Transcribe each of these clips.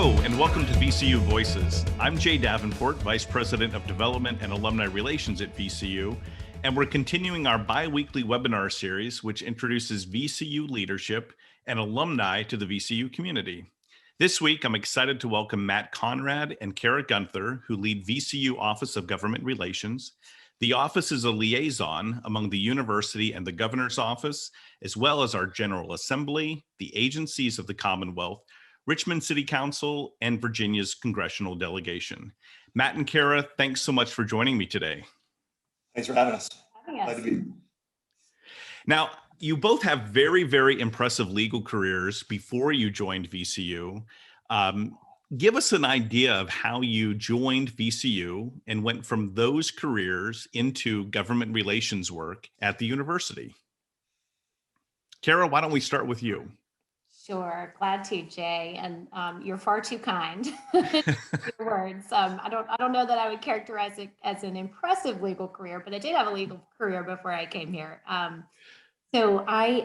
Hello, and welcome to VCU Voices. I'm Jay Davenport, Vice President of Development and Alumni Relations at VCU, and we're continuing our bi-weekly webinar series, which introduces VCU leadership and alumni to the VCU community. This week, I'm excited to welcome Matt Conrad and Karah Gunther, who lead VCU Office of Government Relations. The office is a liaison among the university and the governor's office, as well as our General Assembly, the agencies of the Commonwealth, Richmond City Council, and Virginia's congressional delegation. Matt and Karah, thanks so much for joining me today. Thanks for having us. Glad to be here. Now, you both have very, very impressive legal careers before you joined VCU. Give us an idea of how you joined VCU and went from those careers into government relations work at the university. Karah, why don't we start with you? Sure, glad to, Jay, and you're far too kind. Your words. I don't know that I would characterize it as an impressive legal career, but I did have a legal career before I came here. So I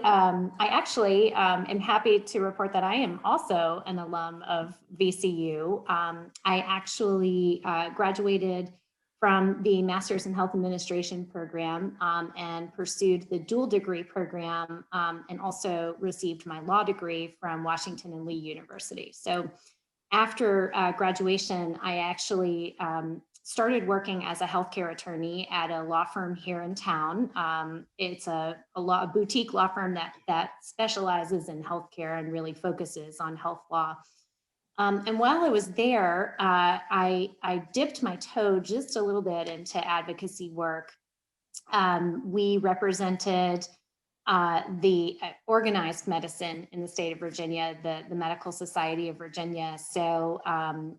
actually am happy to report that I am also an alum of VCU. I actually graduated from the Master's in Health Administration program and pursued the dual degree program and also received my law degree from Washington and Lee University. So after graduation, I actually started working as a healthcare attorney at a law firm here in town. It's a boutique law firm that specializes in healthcare and really focuses on health law. And while I was there, I dipped my toe just a little bit into advocacy work. We represented the organized medicine in the state of Virginia, the Medical Society of Virginia. So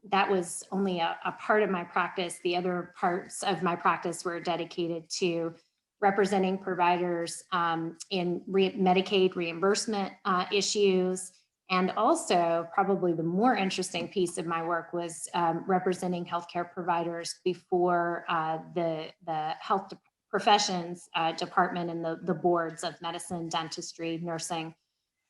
that was only a part of my practice. The other parts of my practice were dedicated to representing providers in Medicaid reimbursement issues. And also, probably the more interesting piece of my work was representing healthcare providers before the health professions department and the boards of medicine, dentistry, nursing.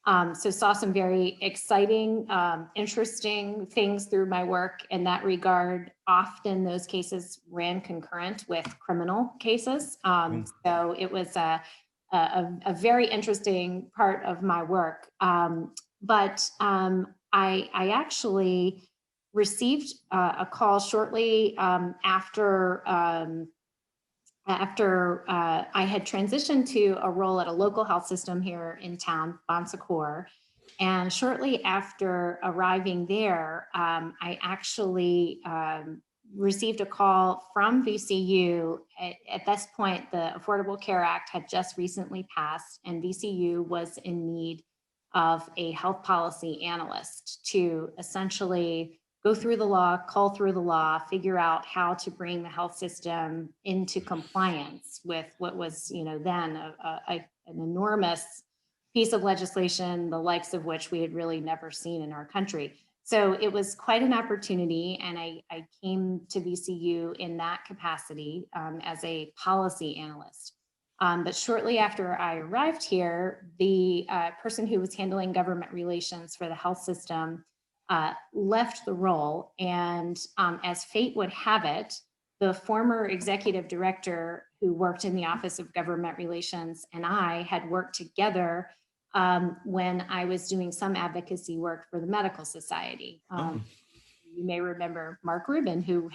So saw some very exciting, interesting things through my work in that regard. Often those cases ran concurrent with criminal cases. So it was a very interesting part of my work. But I actually received a call shortly after I had transitioned to a role at a local health system here in town, Bon Secours. And shortly after arriving there, I actually received a call from VCU. At this point, the Affordable Care Act had just recently passed, and VCU was in need of a health policy analyst to essentially go through the law, cull through the law, figure out how to bring the health system into compliance with what was, then an enormous piece of legislation, the likes of which we had really never seen in our country. So it was quite an opportunity, and I came to VCU in that capacity as a policy analyst. But shortly after I arrived here, the person who was handling government relations for the health system left the role. And as fate would have it, the former executive director who worked in the Office of Government Relations and I had worked together when I was doing some advocacy work for the Medical Society. You may remember Mark Rubin, who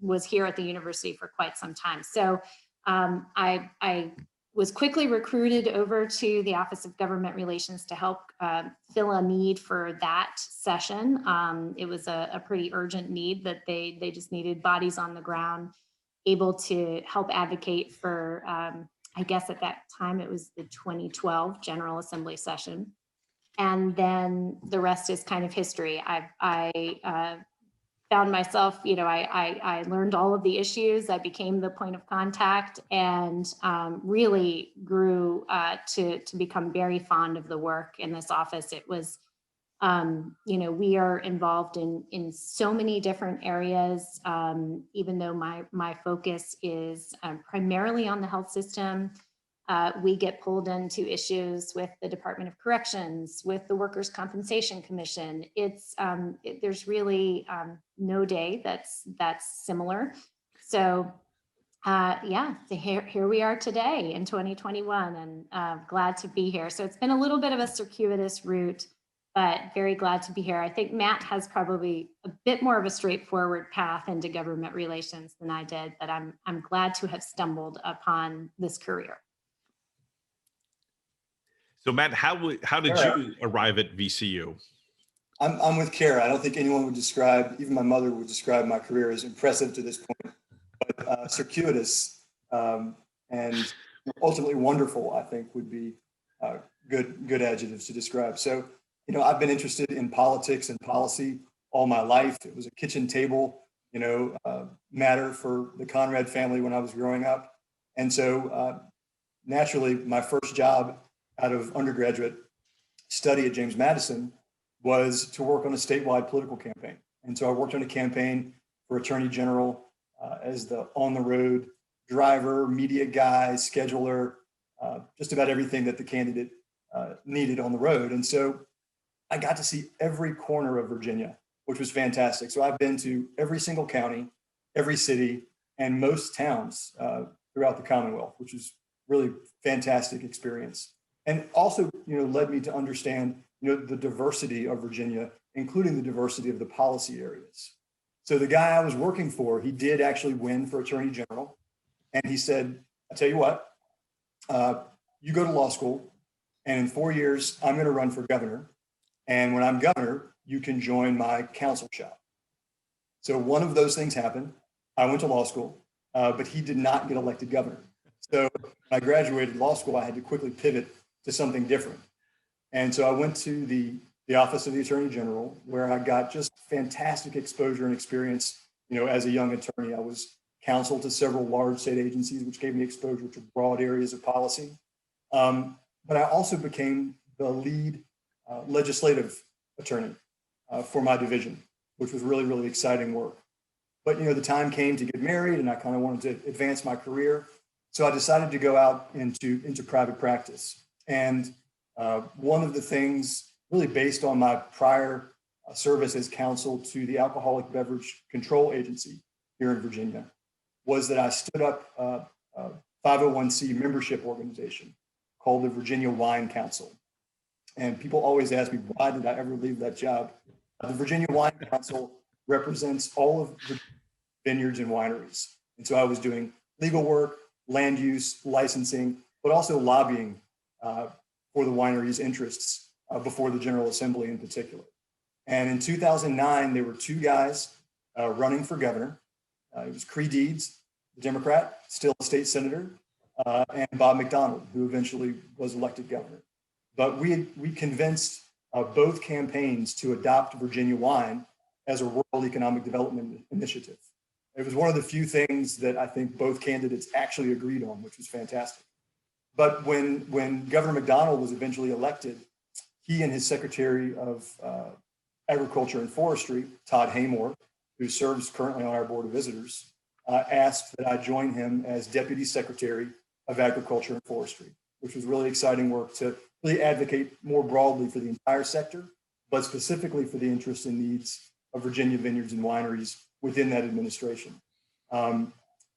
was here at the university for quite some time. So I was quickly recruited over to the Office of Government Relations to help fill a need for that session. It was a pretty urgent need that they just needed bodies on the ground, able to help advocate for, I guess at that time it was the 2012 General Assembly session. And then the rest is kind of history. I found myself, I learned all of the issues. I became the point of contact and really grew to become very fond of the work in this office. It was, we are involved in so many different areas, even though my focus is primarily on the health system. We get pulled into issues with the Department of Corrections, with the Workers' Compensation Commission. There's really no day that's similar. So yeah, so here we are today in 2021, and glad to be here. So it's been a little bit of a circuitous route, but very glad to be here. I think Matt has probably a bit more of a straightforward path into government relations than I did, but I'm glad to have stumbled upon this career. So Matt, how did you arrive at VCU? I'm with Karah. I don't think anyone would describe, even my mother would describe my career as impressive to this point, but circuitous and ultimately wonderful, I think would be good adjectives to describe. So, I've been interested in politics and policy all my life. It was a kitchen table, matter for the Conrad family when I was growing up. And so naturally, my first job out of undergraduate study at James Madison was to work on a statewide political campaign. And so I worked on a campaign for Attorney General as the on-the-road driver, media guy, scheduler, just about everything that the candidate needed on the road. And so I got to see every corner of Virginia, which was fantastic. So I've been to every single county, every city, and most towns throughout the Commonwealth, which is really fantastic experience. And also, led me to understand, the diversity of Virginia, including the diversity of the policy areas. So the guy I was working for, he did actually win for Attorney General. And he said, I tell you what, you go to law school, and in 4 years, I'm going to run for governor. And when I'm governor, you can join my counsel shop. So one of those things happened. I went to law school, but he did not get elected governor. So when I graduated law school, I had to quickly pivot to something different. And so I went to the Office of the Attorney General, where I got just fantastic exposure and experience. As a young attorney, I was counsel to several large state agencies, which gave me exposure to broad areas of policy. But I also became the lead legislative attorney for my division, which was really, really exciting work. But, the time came to get married, and I kind of wanted to advance my career. So I decided to go out into private practice. And one of the things, really based on my prior service as counsel to the Alcoholic Beverage Control Agency here in Virginia, was that I stood up a 501c membership organization called the Virginia Wine Council. And people always ask me, why did I ever leave that job? The Virginia Wine Council represents all of the vineyards and wineries. And so I was doing legal work, land use, licensing, but also lobbying for the wineries' interests before the General Assembly in particular. And in 2009, there were two guys running for governor. It was Cree Deeds, the Democrat, still a state senator, and Bob McDonald, who eventually was elected governor. But we convinced both campaigns to adopt Virginia wine as a rural economic development initiative. It was one of the few things that I think both candidates actually agreed on, which was fantastic. But when Governor McDonald was eventually elected, he and his Secretary of Agriculture and Forestry, Todd Haymore, who serves currently on our Board of Visitors, asked that I join him as Deputy Secretary of Agriculture and Forestry, which was really exciting work to really advocate more broadly for the entire sector, but specifically for the interests and needs of Virginia vineyards and wineries within that administration.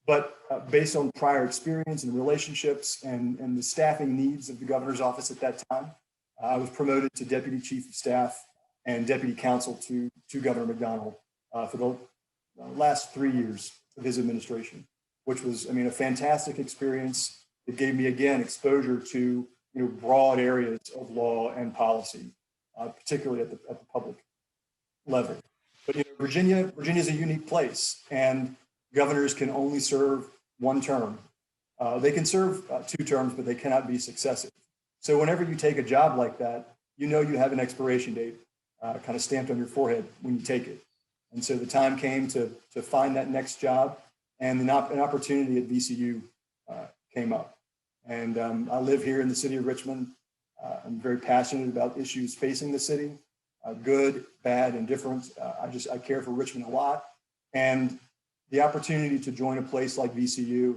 But based on prior experience and relationships and the staffing needs of the governor's office at that time, I was promoted to Deputy Chief of Staff and Deputy Counsel to Governor McDonald for the last 3 years of his administration, which was, a fantastic experience. It gave me, again, exposure to broad areas of law and policy, particularly at the public level. But Virginia is a unique place, and governors can only serve one term. They can serve 2 terms, but they cannot be successive. So whenever you take a job like that, you have an expiration date kind of stamped on your forehead when you take it. And so the time came to find that next job, and an opportunity at VCU came up. And I live here in the city of Richmond. I'm very passionate about issues facing the city, good, bad, and different. I care for Richmond a lot. And the opportunity to join a place like VCU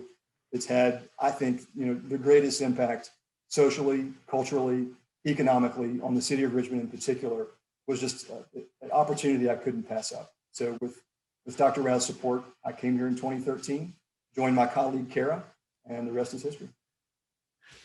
that's had, I think, the greatest impact socially, culturally, economically on the city of Richmond in particular was just an opportunity I couldn't pass up. So with Dr. Rao's support, I came here in 2013, joined my colleague Karah, and the rest is history.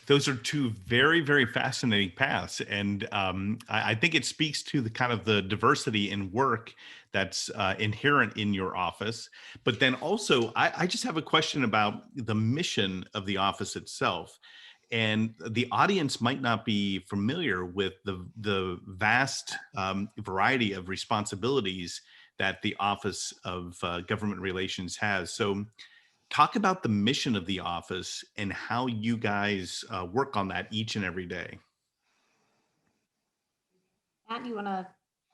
Those are two very, very fascinating paths. And I think it speaks to the kind of the diversity in work that's inherent in your office. But then also, I just have a question about the mission of the office itself. And the audience might not be familiar with the vast variety of responsibilities that the Office of Government Relations has. So talk about the mission of the office and how you guys work on that each and every day. Matt, you want to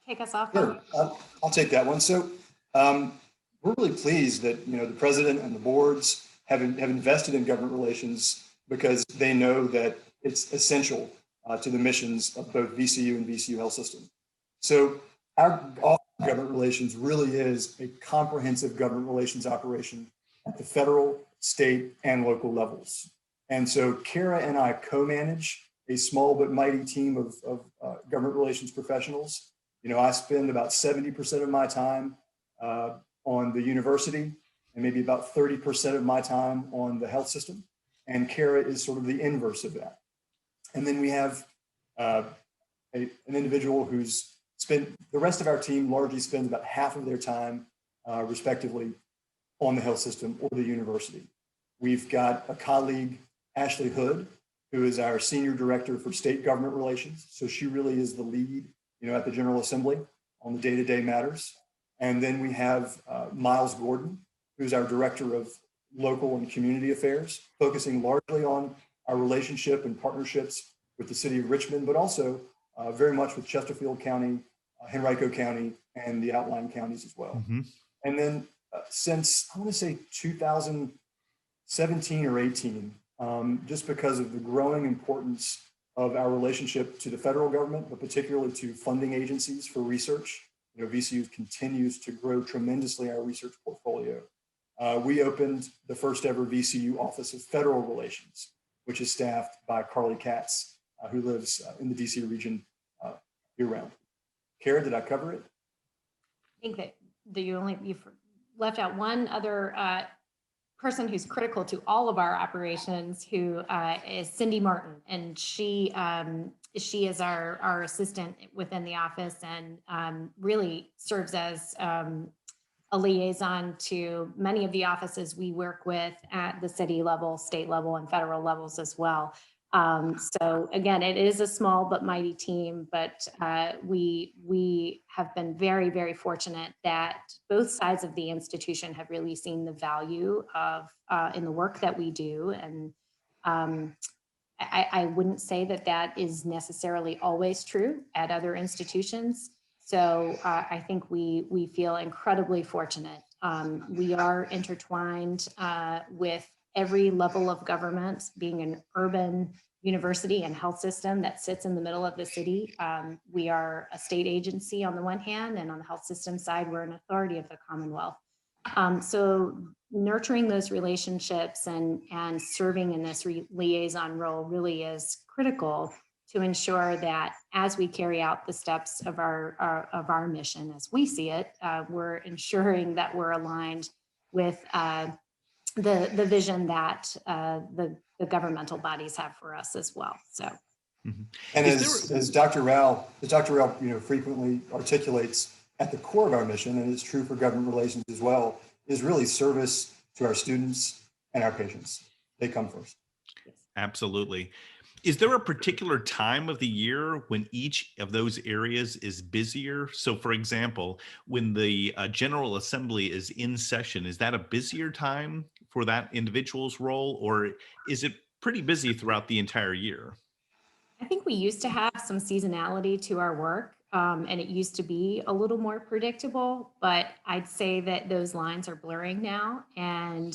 kick us off? Sure, I'll take that one. So we're really pleased that the president and the boards have invested in government relations because they know that it's essential to the missions of both VCU and VCU Health System. So our Office of Government Relations really is a comprehensive government relations operation at the federal, state, and local levels. And so Karah and I co-manage a small but mighty team of government relations professionals. I spend about 70% of my time on the university and maybe about 30% of my time on the health system. And Karah is sort of the inverse of that. And then we have an individual who's spent, the rest of our team largely spends about half of their time respectively on the health system or the university. We've got a colleague, Ashley Hood, who is our senior director for state government relations. So she really is the lead, at the General Assembly on the day-to-day matters. And then we have Miles Gordon, who's our director of local and community affairs, focusing largely on our relationship and partnerships with the city of Richmond, but also very much with Chesterfield County, Henrico County, and the outlying counties as well. Mm-hmm. And then since, I want to say 2017 or 18, just because of the growing importance of our relationship to the federal government, but particularly to funding agencies for research. VCU continues to grow tremendously our research portfolio. We opened the first ever VCU Office of Federal Relations, which is staffed by Carly Katz, who lives in the DC region year-round. Karah, did I cover it? I think that you've left out one other person who's critical to all of our operations, who is Cindy Martin, and she is our assistant within the office and really serves as a liaison to many of the offices we work with at the city level, state level, and federal levels as well. So again, it is a small but mighty team, but we have been very, very fortunate that both sides of the institution have really seen the value of in the work that we do. And I wouldn't say that is necessarily always true at other institutions. So I think we feel incredibly fortunate. We are intertwined with every level of government, being an urban university and health system that sits in the middle of the city. We are a state agency on the one hand, and on the health system side, we're an authority of the Commonwealth. So nurturing those relationships and serving in this liaison role really is critical to ensure that as we carry out the steps of our mission, as we see it, we're ensuring that we're aligned with the vision that the governmental bodies have for us as well. So, mm-hmm. And as Dr. Rao frequently articulates, at the core of our mission, and it's true for government relations as well, is really service to our students and our patients. They come first. Absolutely. Is there a particular time of the year when each of those areas is busier? So for example, when the General Assembly is in session, is that a busier time for that individual's role, or is it pretty busy throughout the entire year? I think we used to have some seasonality to our work, and it used to be a little more predictable, but I'd say that those lines are blurring now. And,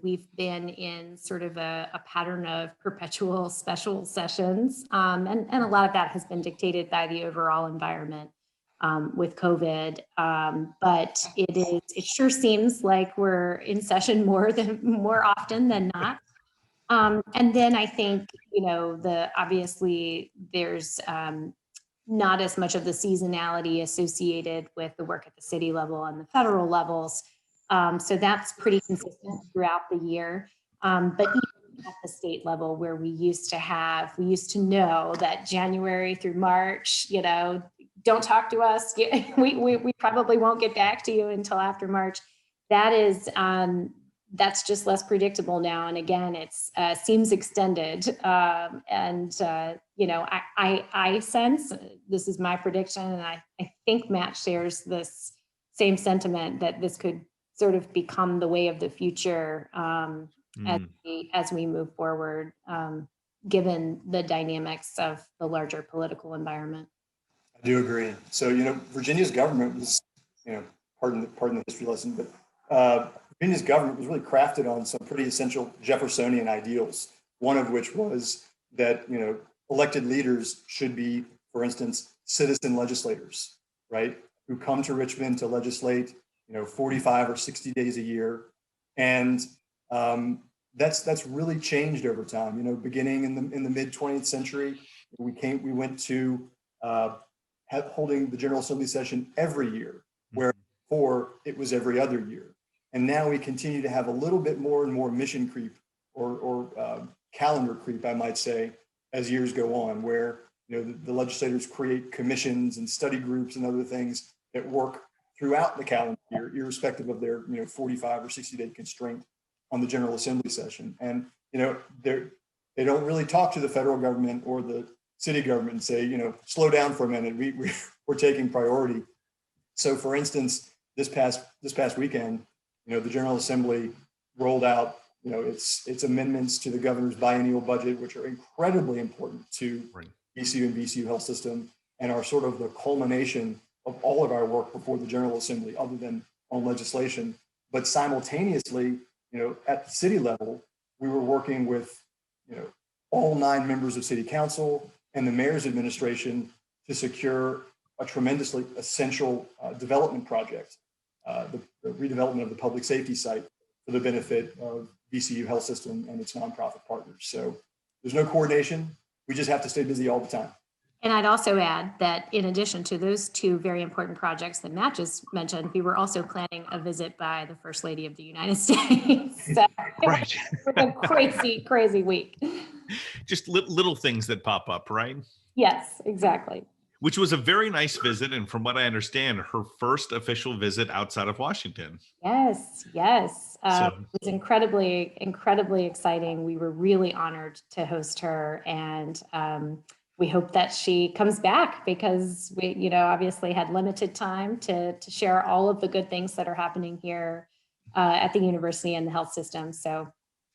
we've been in sort of a pattern of perpetual special sessions, and a lot of that has been dictated by the overall environment. with COVID. But it sure seems like we're in session more often than not. And then I think, obviously there's not as much of the seasonality associated with the work at the city level and the federal levels. So that's pretty consistent throughout the year. But even at the state level, where we used to know that January through March, don't talk to us. We probably won't get back to you until after March. That's just less predictable now. And again, it's seems extended. I sense, this is my prediction, and I think Matt shares this same sentiment, that this could sort of become the way of the future as we move forward, given the dynamics of the larger political environment. I do agree. So, Virginia's government was, pardon the history lesson, but Virginia's government was really crafted on some pretty essential Jeffersonian ideals, one of which was that, elected leaders should be, for instance, citizen legislators, right, who come to Richmond to legislate, 45 or 60 days a year. And that's really changed over time. Beginning in the mid 20th century, we went to holding the General Assembly session every year, where before it was every other year. And now we continue to have a little bit more and more mission creep or calendar creep, I might say, as years go on, where the legislators create commissions and study groups and other things that work throughout the calendar year, irrespective of their 45 or 60-day constraint on the General Assembly session. And they don't really talk to the federal government or the city government and say, slow down for a minute. We're taking priority. So, for instance, this past weekend, the General Assembly rolled out, its amendments to the governor's biennial budget, which are incredibly important to VCU and VCU health system, and are sort of the culmination of all of our work before the General Assembly, other than on legislation. But simultaneously, at the city level, we were working with, all 9 members of city council and the mayor's administration to secure a tremendously essential development project, the redevelopment of the public safety site for the benefit of VCU health system and its nonprofit partners. So there's no coordination. We just have to stay busy all the time. And I'd also add that in addition to those 2 very important projects that Matt just mentioned, we were also planning a visit by the First Lady of the United States. So right. It was a crazy, crazy week. Just little things that pop up, right? Yes, exactly. Which was a very nice visit. And from what I understand, her first official visit outside of Washington. Yes. So. It was incredibly, incredibly exciting. We were really honored to host her, and we hope that she comes back, because we, obviously had limited time to share all of the good things that are happening here at the university and the health system. So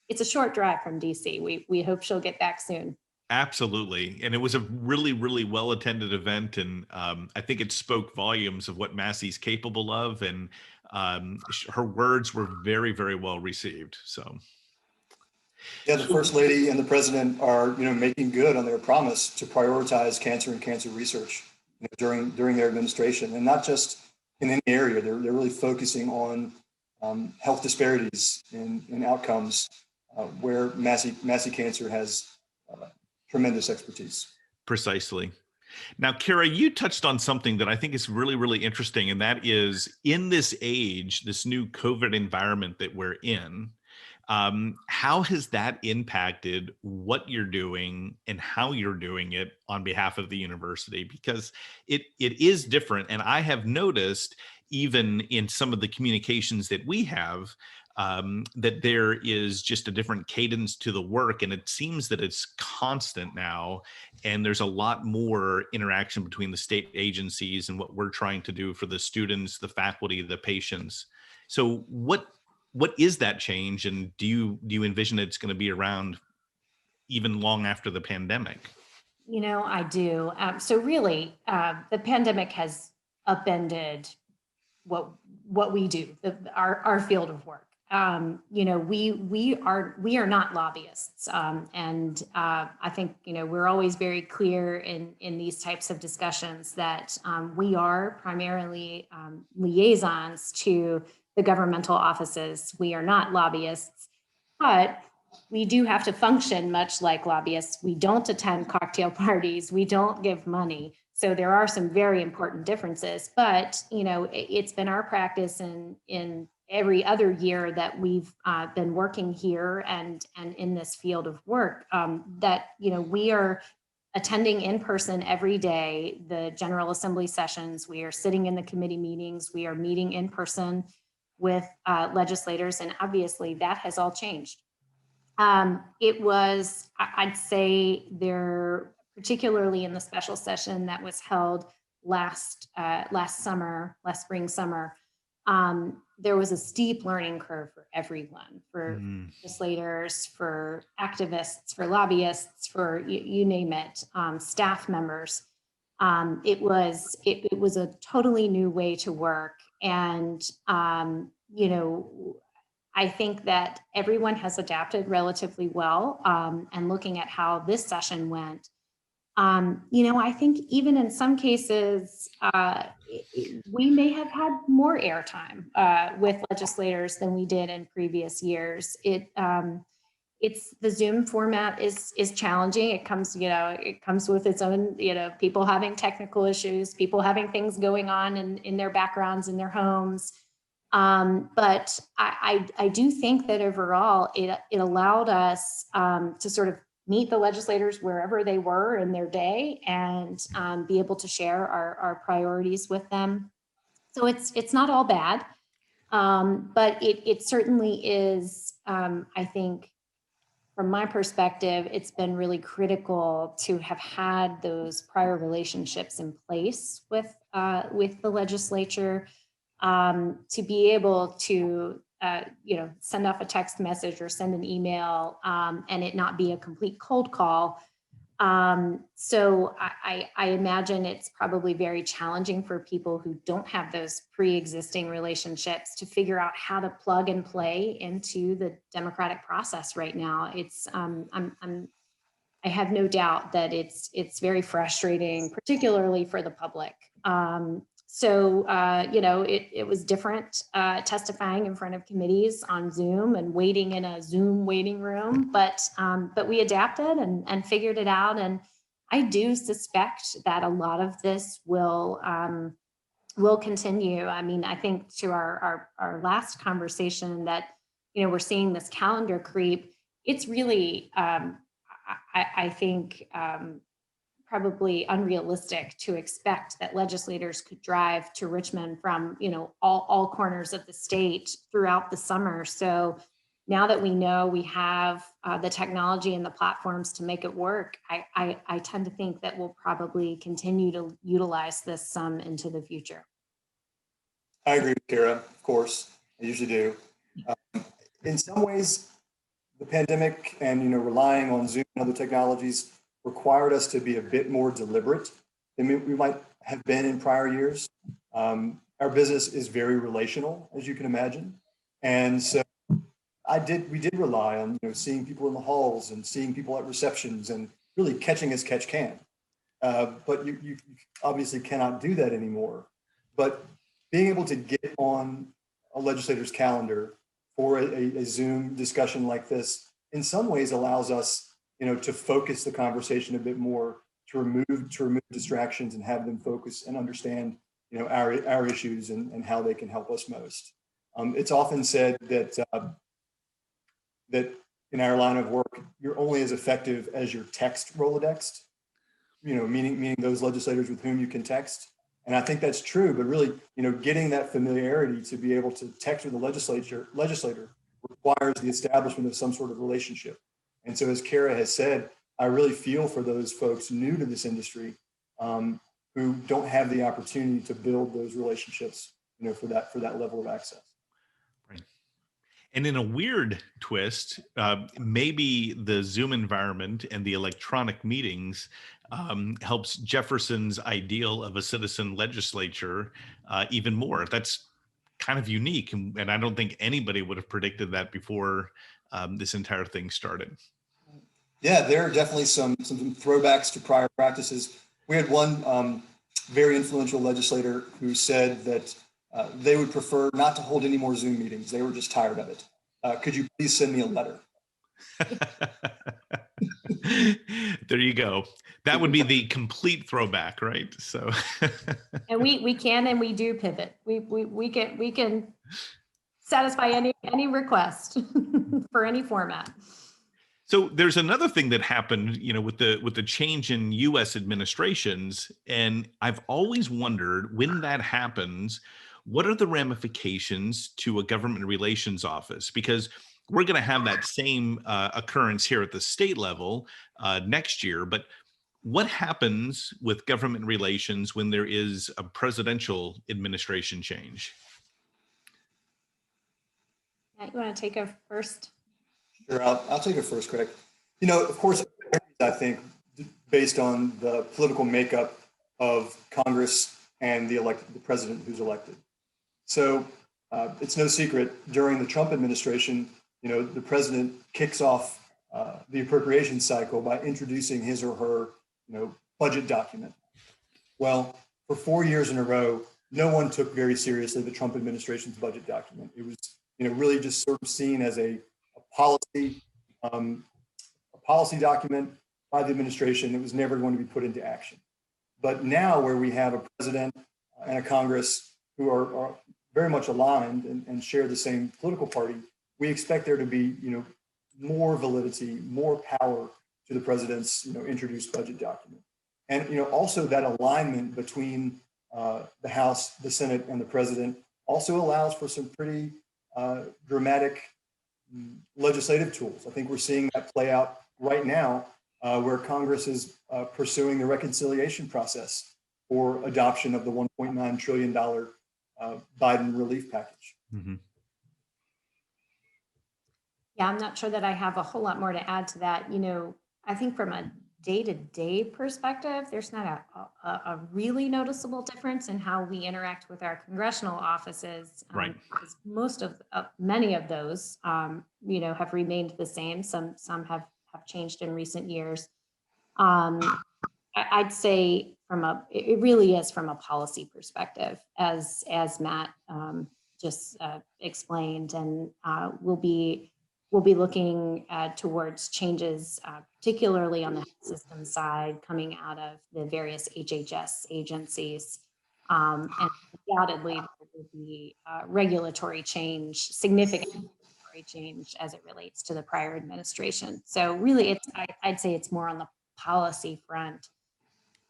it's a short drive from DC. We hope she'll get back soon. Absolutely. And it was a really, really well-attended event. And I think it spoke volumes of what Massey's capable of. And her words were very, very well received. So. Yeah, the First Lady and the President are, making good on their promise to prioritize cancer and cancer research during their administration, and not just in any area. They're really focusing on health disparities in outcomes where Massey Cancer has tremendous expertise. Precisely. Now, Karah, you touched on something that I think is really, really interesting, and that is, in this age, this new COVID environment that we're in, how has that impacted what you're doing and how you're doing it on behalf of the university? Because it is different. And I have noticed, even in some of the communications that we have, that there is just a different cadence to the work. And it seems that it's constant now. And there's a lot more interaction between the state agencies and what we're trying to do for the students, the faculty, the patients. So what is that change, and do you envision it's going to be around even long after the pandemic? I do. So really, the pandemic has upended what we do, our field of work. we are not lobbyists, and I think we're always very clear in these types of discussions that we are primarily liaisons to the governmental offices. We are not lobbyists, but we do have to function much like lobbyists. We don't attend cocktail parties. We don't give money. So there are some very important differences, but it's been our practice in every other year that we've been working here and in this field of work, that we are attending in person every day the General Assembly sessions. We are sitting in the committee meetings. We are meeting in person with legislators, and obviously that has all changed. It was, I'd say, there, particularly in the special session that was held last spring, summer, there was a steep learning curve for everyone, for legislators, for activists, for lobbyists, for you name it, staff members. It was a totally new way to work, and I think that everyone has adapted relatively well. And looking at how this session went, I think even in some cases, we may have had more airtime with legislators than we did in previous years. It's the Zoom format is challenging. It comes with its own, people having technical issues, people having things going on in their backgrounds, in their homes. But I do think that overall it allowed us to sort of meet the legislators wherever they were in their day and be able to share our priorities with them. So it's not all bad, but it certainly is, I think, from my perspective, it's been really critical to have had those prior relationships in place with the legislature, to be able to send off a text message or send an email, and it not be a complete cold call. So I imagine it's probably very challenging for people who don't have those pre-existing relationships to figure out how to plug and play into the democratic process right now. I have no doubt that it's very frustrating, particularly for the public. It was different testifying in front of committees on Zoom and waiting in a Zoom waiting room, but we adapted and figured it out. And I do suspect that a lot of this will continue. I mean, I think to our last conversation that, we're seeing this calendar creep. It's really, I think, probably unrealistic to expect that legislators could drive to Richmond from, all corners of the state throughout the summer. So now that we know we have the technology and the platforms to make it work, I tend to think that we'll probably continue to utilize this some into the future. I agree with Karah, of course. I usually do. In some ways, the pandemic and relying on Zoom and other technologies required us to be a bit more deliberate than we might have been in prior years. Our business is very relational, as you can imagine, and so we did rely on seeing people in the halls and seeing people at receptions and really catching as catch can. But you obviously cannot do that anymore. But being able to get on a legislator's calendar for a Zoom discussion like this, in some ways allows us, to focus the conversation a bit more, to remove distractions and have them focus and understand, our issues and how they can help us most. It's often said that that in our line of work, you're only as effective as your text Rolodex, meaning those legislators with whom you can text. And I think that's true, but really, getting that familiarity to be able to text with the legislator requires the establishment of some sort of relationship. And so, as Karah has said, I really feel for those folks new to this industry who don't have the opportunity to build those relationships, for that level of access. Right. And in a weird twist, maybe the Zoom environment and the electronic meetings helps Jefferson's ideal of a citizen legislature even more. That's kind of unique. And I don't think anybody would have predicted that before this entire thing started. Yeah, there are definitely some throwbacks to prior practices. We had one very influential legislator who said that they would prefer not to hold any more Zoom meetings. They were just tired of it. Could you please send me a letter? There you go. That would be the complete throwback, right? So, And we can and we do pivot. We can satisfy any request for any format. so there's another thing that happened, with the change in U.S. administrations, and I've always wondered when that happens, what are the ramifications to a government relations office? Because we're going to have that same occurrence here at the state level next year, but what happens with government relations when there is a presidential administration change? Matt, you want to take a first? Sure, I'll take it first, Craig. Of course, I think based on the political makeup of Congress and the president who's elected. So it's no secret during the Trump administration, the president kicks off the appropriation cycle by introducing his or her, budget document. Well, for 4 years in a row, no one took very seriously the Trump administration's budget document. It was, really just sort of seen as a policy document by the administration that was never going to be put into action. But now, where we have a president and a Congress who are very much aligned and share the same political party, we expect there to be, more validity, more power to the president's, introduced budget document. And, also that alignment between the House, the Senate, and the president also allows for some pretty dramatic legislative tools. I think we're seeing that play out right now, where Congress is pursuing the reconciliation process for adoption of the $1.9 trillion Biden relief package. Mm-hmm. Yeah, I'm not sure that I have a whole lot more to add to that. I think from a day-to-day perspective, there's not a really noticeable difference in how we interact with our congressional offices. Right. Because many of those, have remained the same. Some have changed in recent years. I'd say it really is from a policy perspective, as Matt just explained, and we'll be looking towards changes, particularly on the health system side, coming out of the various HHS agencies. And undoubtedly, there will be regulatory change, significant regulatory change as it relates to the prior administration. So really, I'd say it's more on the policy front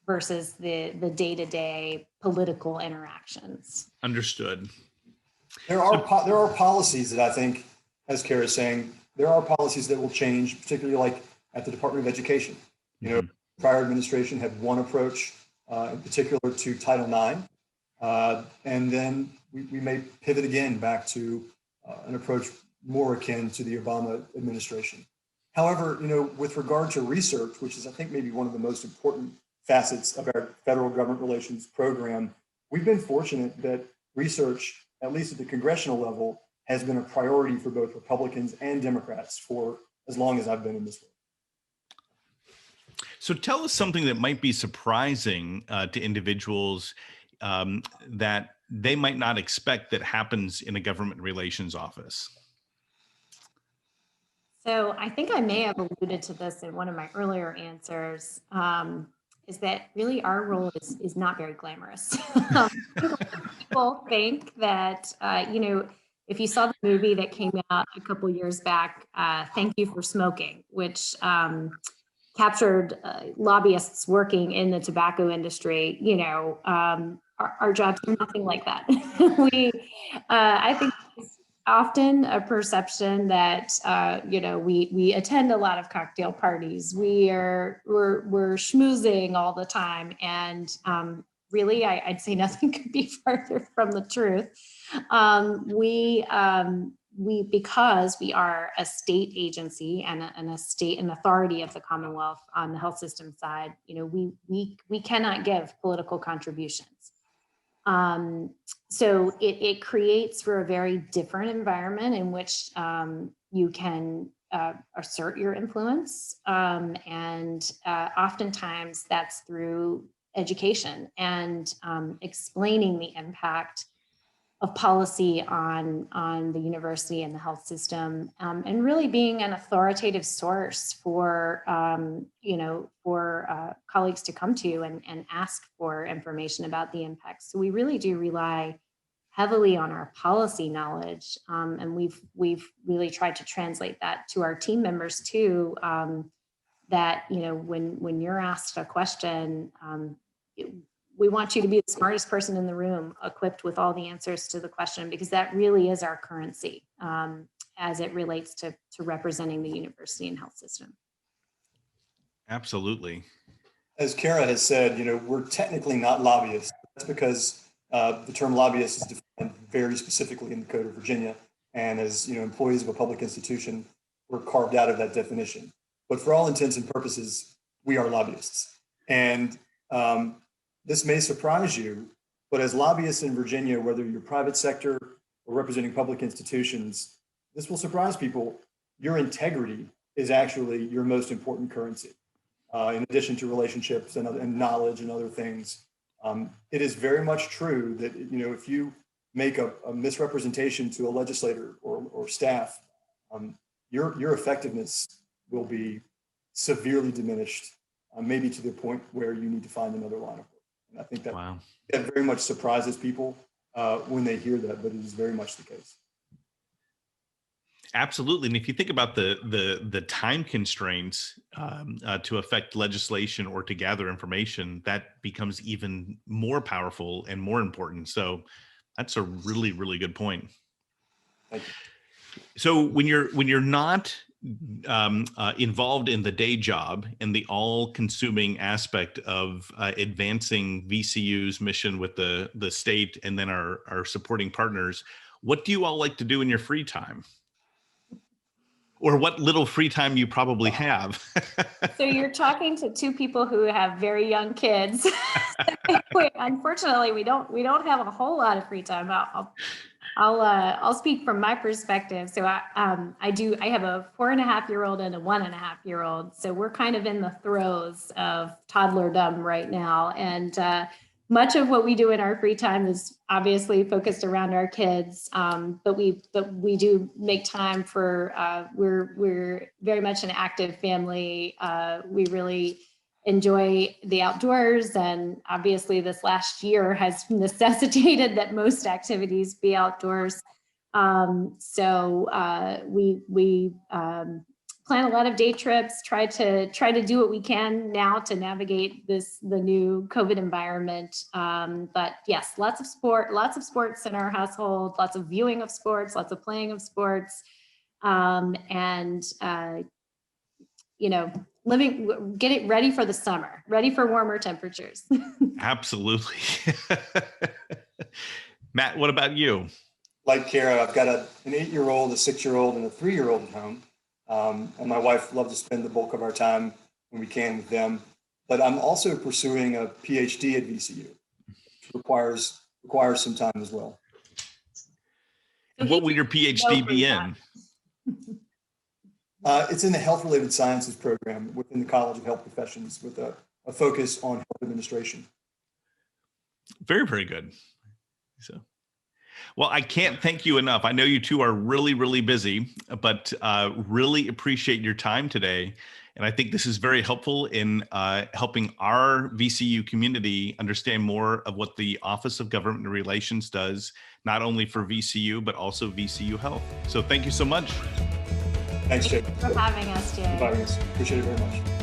versus the day-to-day political interactions. Understood. There are policies that I think, as Karah is saying, there are policies that will change, particularly like at the Department of Education. Prior administration had one approach, in particular to Title IX, and then we may pivot again back to an approach more akin to the Obama administration. However, with regard to research, which is I think maybe one of the most important facets of our federal government relations program, we've been fortunate that research, at least at the congressional level, has been a priority for both Republicans and Democrats for as long as I've been in this role. So tell us something that might be surprising to individuals that they might not expect that happens in a government relations office. So I think I may have alluded to this in one of my earlier answers, is that really our role is not very glamorous. People think that, if you saw the movie that came out a couple years back, Thank You for Smoking, which captured lobbyists working in the tobacco industry, our jobs are nothing like that. I think it's often a perception that, we attend a lot of cocktail parties. We're schmoozing all the time. And really, I'd say nothing could be farther from the truth. Because we are a state agency and a state and authority of the Commonwealth on the health system side, we cannot give political contributions. So it creates for a very different environment in which you can assert your influence. And oftentimes that's through education and explaining the impact of policy on the university and the health system, and really being an authoritative source for colleagues to come to and ask for information about the impacts. So we really do rely heavily on our policy knowledge, and we've really tried to translate that to our team members too. That when you're asked a question, we want you to be the smartest person in the room, equipped with all the answers to the question, because that really is our currency as it relates to representing the university and health system. Absolutely. As Karah has said, we're technically not lobbyists. That's because the term lobbyist is defined very specifically in the Code of Virginia. And as employees of a public institution, we're carved out of that definition. But for all intents and purposes, we are lobbyists. And this may surprise you, but as lobbyists in Virginia, whether you're private sector or representing public institutions, this will surprise people. Your integrity is actually your most important currency. In addition to relationships and knowledge and other things, it is very much true that if you make a misrepresentation to a legislator or staff, your effectiveness will be severely diminished, maybe to the point where you need to find another line of work. And I think that, wow, that very much surprises people when they hear that, but it is very much the case. Absolutely. And if you think about the time constraints to affect legislation or to gather information, that becomes even more powerful and more important. So that's a really, really good point. Thank you. So when you're not involved in the day job and the all-consuming aspect of advancing VCU's mission with the state and then our supporting partners, what do you all like to do in your free time? Or what little free time you probably have? So you're talking to two people who have very young kids. Unfortunately, we don't have a whole lot of free time. I'll speak from my perspective. So I have a 4.5-year-old and a 1.5-year-old. So we're kind of in the throes of toddlerdom right now. And much of what we do in our free time is obviously focused around our kids. But we do make time for, we're very much an active family. We really enjoy the outdoors, and obviously this last year has necessitated that most activities be outdoors. So we plan a lot of day trips, try to do what we can now to navigate the new COVID environment. But yes, lots of sports in our household, lots of viewing of sports, lots of playing of sports, and getting ready for the summer, ready for warmer temperatures. Absolutely. Matt, what about you? Like Karah, I've got an 8-year-old, a 6-year-old, and a 3-year-old at home. And my wife loves to spend the bulk of our time when we can with them. But I'm also pursuing a PhD at VCU, which requires some time as well. And what will your PhD be in? It's in the health-related sciences program within the College of Health Professions with a focus on health administration. Very, very good. So, well, I can't thank you enough. I know you two are really, really busy, but really appreciate your time today. And I think this is very helpful in helping our VCU community understand more of what the Office of Government Relations does, not only for VCU, but also VCU Health. So thank you so much. Thanks, Jay. For having us, Jay. Appreciate it very much.